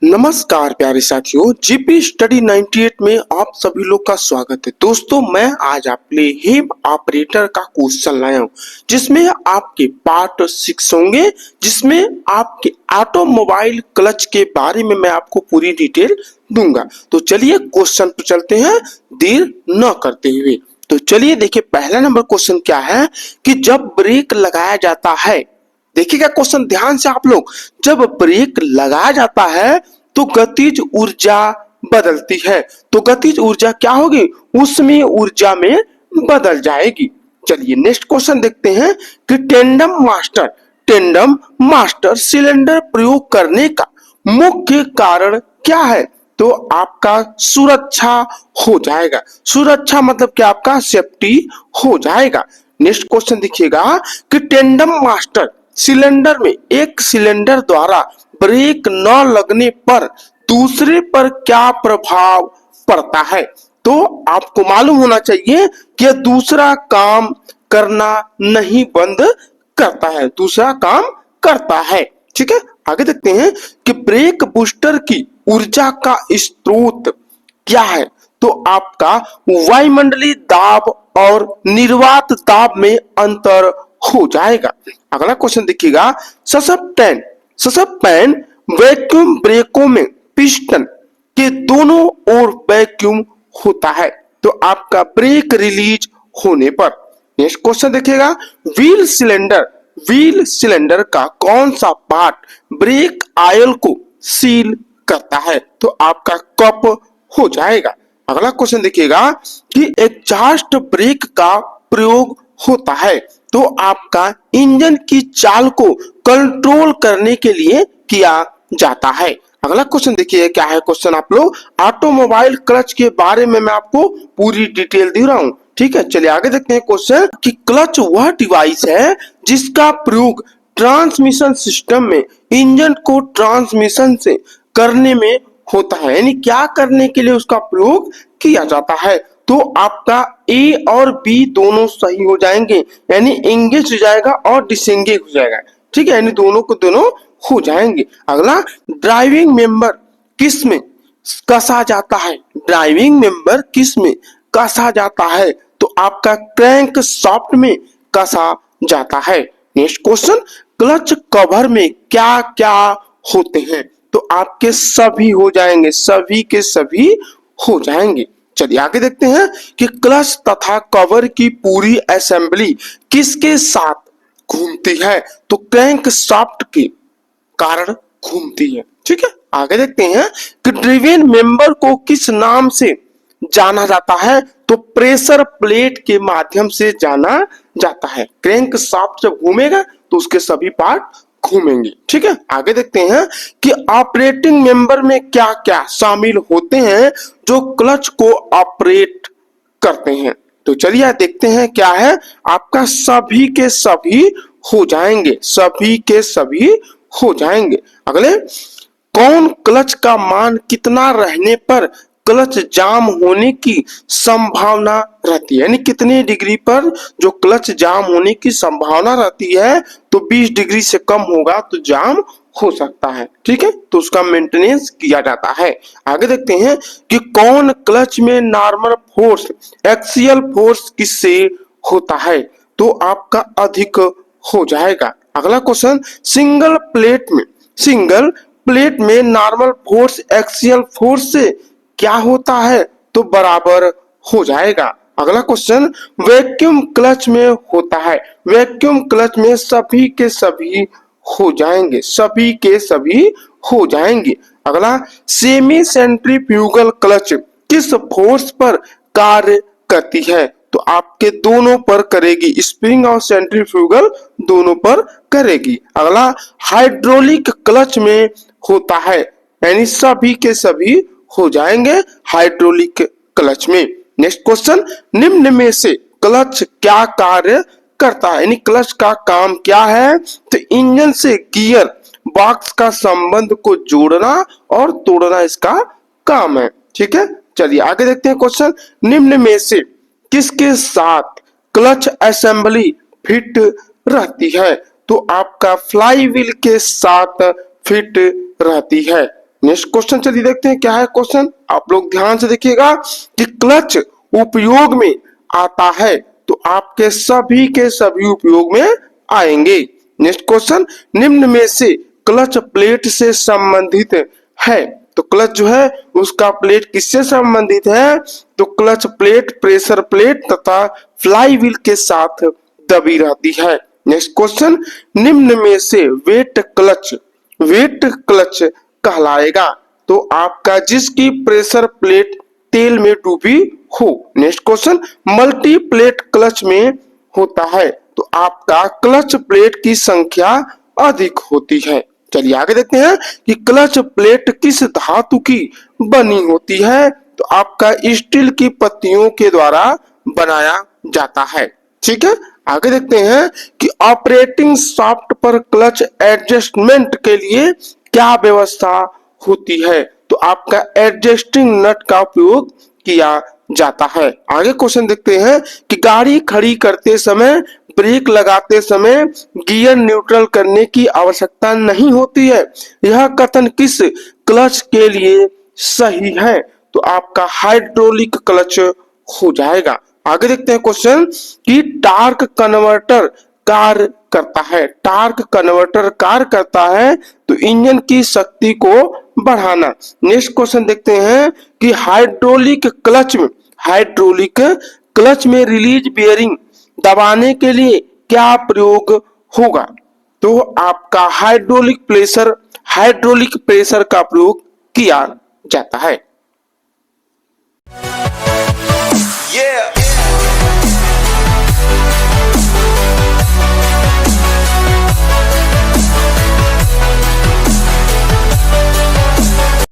नमस्कार प्यारे साथियों, जीपी स्टडी 98 में आप सभी लोग का स्वागत है। दोस्तों, मैं आज आपके लिए हेम ऑपरेटर का क्वेश्चन लाया हूं, जिसमें आपके पार्ट 6 होंगे, जिसमें आपके ऑटोमोबाइल क्लच के बारे में मैं आपको पूरी डिटेल दूंगा। तो चलिए क्वेश्चन पर चलते हैं देर न करते हुए। तो चलिए देखिए, पहला नंबर क्वेश्चन क्या है कि जब ब्रेक लगाया जाता है, देखिएगा क्वेश्चन ध्यान से आप लोग, जब ब्रेक लगाया जाता है तो गतिज ऊर्जा बदलती है। तो गतिज ऊर्जा क्या होगी? उसमें ऊर्जा में बदल जाएगी। चलिए नेक्स्ट क्वेश्चन देखते हैं कि टेंडम मास्टर सिलेंडर प्रयोग करने का मुख्य कारण क्या है? तो आपका सुरक्षा हो जाएगा। सुरक्षा मतलब क्या? आपका सेफ्टी हो जाएगा। नेक्स्ट क्वेश्चन देखिएगा कि टेंडम मास्टर सिलेंडर में एक सिलेंडर द्वारा ब्रेक न लगने पर दूसरे पर क्या प्रभाव पड़ता है? तो आपको मालूम होना चाहिए कि दूसरा काम करना नहीं बंद करता है, दूसरा काम करता है। ठीक है, आगे देखते हैं कि ब्रेक बूस्टर की ऊर्जा का स्रोत क्या है? तो आपका वायुमंडलीय दाब और निर्वात दाब में अंतर हो जाएगा। अगला क्वेश्चन देखिएगा, सस्पेन वैक्यूम ब्रेकों में पिस्टन के दोनों ओर वैक्यूम होता है, तो आपका ब्रेक रिलीज होने पर। नेक्स्ट क्वेश्चन देखिएगा, व्हील सिलेंडर का कौन सा पार्ट ब्रेक ऑयल को सील करता है? तो आपका कप हो जाएगा। अगला क्वेश्चन देखिएगा कि एग्जॉस्ट ब्रेक का प्रयोग होता है, तो आपका इंजन की चाल को कंट्रोल करने के लिए किया जाता है। अगला क्वेश्चन देखिए क्या है क्वेश्चन, आप लोग ऑटोमोबाइल क्लच के बारे में मैं आपको पूरी डिटेल दे रहा हूं। ठीक है, चलिए आगे देखते हैं क्वेश्चन कि क्लच वह डिवाइस है जिसका प्रयोग ट्रांसमिशन सिस्टम में इंजन को ट्रांसमिशन से करने में होता है, यानी क्या करने के लिए उसका प्रयोग किया जाता है? तो आपका ए और बी दोनों सही हो जाएंगे, यानी एंगेज हो जाएगा और डिसएंगेज हो जाएगा। ठीक है, यानी दोनों को दोनों हो जाएंगे। अगला, ड्राइविंग मेंबर किस में कसा जाता है? ड्राइविंग मेंबर किस में कसा जाता है? तो आपका क्रैंक सॉफ्ट में कसा जाता है। नेक्स्ट क्वेश्चन, क्लच कवर में क्या क्या होते हैं? तो आपके सभी हो जाएंगे, सभी के सभी हो जाएंगे। चलिए आगे देखते हैं कि क्लच तथा कवर की पूरी असेंबली किसके साथ घूमती है? तो क्रैंक सॉफ्ट के कारण घूमती है। ठीक है, आगे देखते हैं कि ड्रिवेन मेंबर को किस नाम से जाना जाता है? तो प्रेशर प्लेट के माध्यम से जाना जाता है। क्रैंक सॉफ्ट जब घूमेगा तो उसके सभी पार्ट घूमेंगे। ठीक है, आगे देखते हैं कि ऑपरेटिंग मेंबर में क्या क्या शामिल होते हैं जो क्लच को ऑपरेट करते हैं? तो चलिए देखते हैं क्या है। आपका सभी के सभी हो जाएंगे, सभी के सभी हो जाएंगे। अगले, कौन क्लच का मान कितना रहने पर क्लच जाम होने की संभावना रहती है? यानी कितने डिग्री पर जो क्लच जाम होने की संभावना रहती है? तो 20 डिग्री से कम होगा तो जाम हो सकता है। ठीक है, तो उसका मेंटेनेंस किया जाता है। आगे देखते हैं कि कौन क्लच में नॉर्मल फोर्स एक्सियल फोर्स किससे होता है? तो आपका अधिक हो जाएगा। अगला क्वेश्चन, सिंगल प्लेट में नॉर्मल फोर्स एक्सियल फोर्स से क्या होता है? तो बराबर हो जाएगा। अगला क्वेश्चन, वैक्यूम क्लच में होता है, वैक्यूम क्लच में सभी के सभी हो जाएंगे, सभी के सभी हो जाएंगे। अगला, सेमी सेंट्रीफ्यूगल क्लच किस फोर्स पर कार्य करती है? तो आपके दोनों पर करेगी, स्प्रिंग और सेंट्रीफ्यूगल दोनों पर करेगी। अगला, हाइड्रोलिक क्लच में होता है, यानी सभी के सभी हो जाएंगे हाइड्रोलिक क्लच में। नेक्स्ट क्वेश्चन, निम्न में से क्लच क्या कार्य करता है? यानी क्लच का काम क्या है? तो इंजन से गियर बॉक्स का संबंध को जोड़ना और तोड़ना इसका काम है। ठीक है, चलिए आगे देखते हैं क्वेश्चन, निम्न में से किसके साथ क्लच असेंबली फिट रहती है? तो आपका फ्लाई व्हील के साथ फिट रहती है। नेक्स्ट क्वेश्चन चलिए देखते हैं क्या है क्वेश्चन। आप लोग ध्यान से देखिएगा कि क्लच उपयोग में आता है तो आपके सभी के सभी उपयोग में आएंगे। नेक्स्ट क्वेश्चन, निम्न में से क्लच प्लेट से संबंधित है। तो क्लच जो है उसका प्लेट किससे संबंधित है? तो क्लच प्लेट प्रेशर प्लेट तथा फ्लाई व्हील के साथ दबी रहती है। नेक्स्ट क्वेश्चन, निम्न में से वेट क्लच कहलाएगा। तो आपका जिसकी प्रेशर प्लेट तेल में डूबी हो। Next question, multi plate clutch में होता है तो आपका क्लच प्लेट की संख्या अधिक होती है। चलिए आगे देखते हैं कि क्लच प्लेट किस धातु की बनी होती है। तो आपका स्टील की पत्तियों के द्वारा बनाया जाता है। ठीक है, आगे देखते हैं कि ऑपरेटिंग शाफ्ट पर क्लच एडजस्टमेंट के लिए क्या व्यवस्था होती है। तो आपका एडजस्टिंग नट का उपयोग किया जाता है। आगे क्वेश्चन देखते हैं कि गाड़ी खड़ी करते समय ब्रेक लगाते समय गियर न्यूट्रल करने की आवश्यकता नहीं होती है। यह कथन किस क्लच के लिए सही है? तो आपका हाइड्रोलिक क्लच हो जाएगा। आगे देखते हैं क्वेश्चन कि टार्क कन्वर्टर कार्य करता है। टार्क कन्वर्टर कार्य करता है तो इंजन की शक्ति को बढ़ाना। नेक्स्ट क्वेश्चन देखते हैं कि हाइड्रोलिक क्लच में रिलीज बेयरिंग दबाने के लिए क्या प्रयोग होगा? तो आपका हाइड्रोलिक प्रेशर का प्रयोग किया जाता है। Yeah.